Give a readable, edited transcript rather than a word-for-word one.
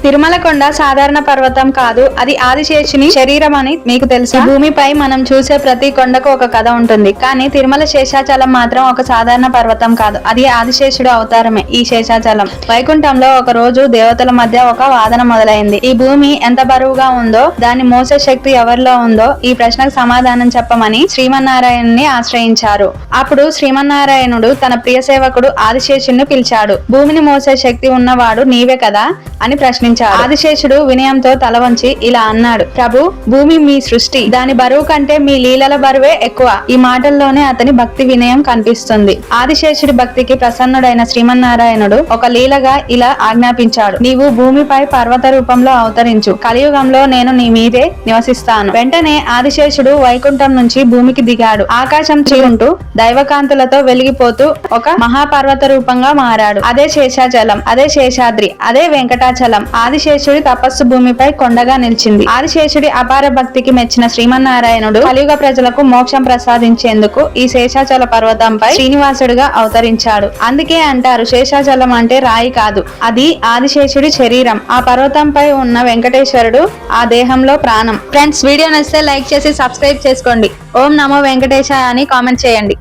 తిరుమల కొండ సాధారణ పర్వతం కాదు, అది ఆదిశేషుని శరీరం అని మీకు తెలుసా? భూమిపై మనం చూసే ప్రతి కొండకు ఒక కథ ఉంటుంది, కానీ తిరుమల శేషాచలం మాత్రం ఒక సాధారణ పర్వతం కాదు, అది ఆదిశేషుడు అవతారమే. ఈ శేషాచలం వైకుంఠంలో ఒక రోజు దేవతల మధ్య ఒక వాదన మొదలైంది. ఈ భూమి ఎంత బరువుగా ఉందో, దాన్ని మోసే శక్తి ఎవరిలో ఉందో ఈ ప్రశ్నకు సమాధానం చెప్పమని శ్రీమన్నారాయణుని ఆశ్రయించారు. అప్పుడు శ్రీమన్నారాయణుడు తన ప్రియ సేవకుడు ఆదిశేషుని పిలిచాడు. భూమిని మోసే శక్తి ఉన్నవాడు నీవే కదా అని ప్రశ్నించాడు. ఆదిశేషుడు వినయంతో తల వంచి ఇలా అన్నాడు, ప్రభు, భూమి మీ సృష్టి, దాని బరువు కంటే మీ లీలల బరువే ఎక్కువ. ఈ మాటల్లోనే అతని భక్తి వినయం కనిపిస్తుంది. ఆదిశేషుడి భక్తికి ప్రసన్నుడైన శ్రీమన్నారాయణుడు ఒక లీలగా ఇలా ఆజ్ఞాపించాడు, నీవు భూమిపై పర్వత రూపంలో అవతరించు, కలియుగంలో నేను నీ మీదే నివసిస్తాను. వెంటనే ఆదిశేషుడు వైకుంఠం నుంచి భూమికి దిగాడు. ఆకాశం చీరుంటూ దైవకాంతులతో వెలిగిపోతూ ఒక మహాపర్వత రూపంగా మారాడు. అదే శేషాచలం, అదే శేషాద్రి, అదే వెంకటాచలం. ఆదిశేషుడి తపస్సు భూమిపై కొండగా నిలిచింది. ఆదిశేషుడి అపార భక్తికి మెచ్చిన శ్రీమన్నారాయణుడు కలియుగ ప్రజలకు మోక్షం ప్రసాదించేందుకు ఈ శేషాచల పర్వతంపై శ్రీనివాసుడిగా అవతరించాడు. అందుకే అంటారు, శేషాచలం అంటే రాయి కాదు, అది ఆదిశేషుడి శరీరం. ఆ పర్వతంపై ఉన్న వెంకటేశ్వరుడు ఆ దేహంలో ప్రాణం. ఫ్రెండ్స్, వీడియో నచ్చితే లైక్ చేసి సబ్స్క్రైబ్ చేసుకోండి. ఓం నమో వెంకటేశాయ అని కామెంట్ చేయండి.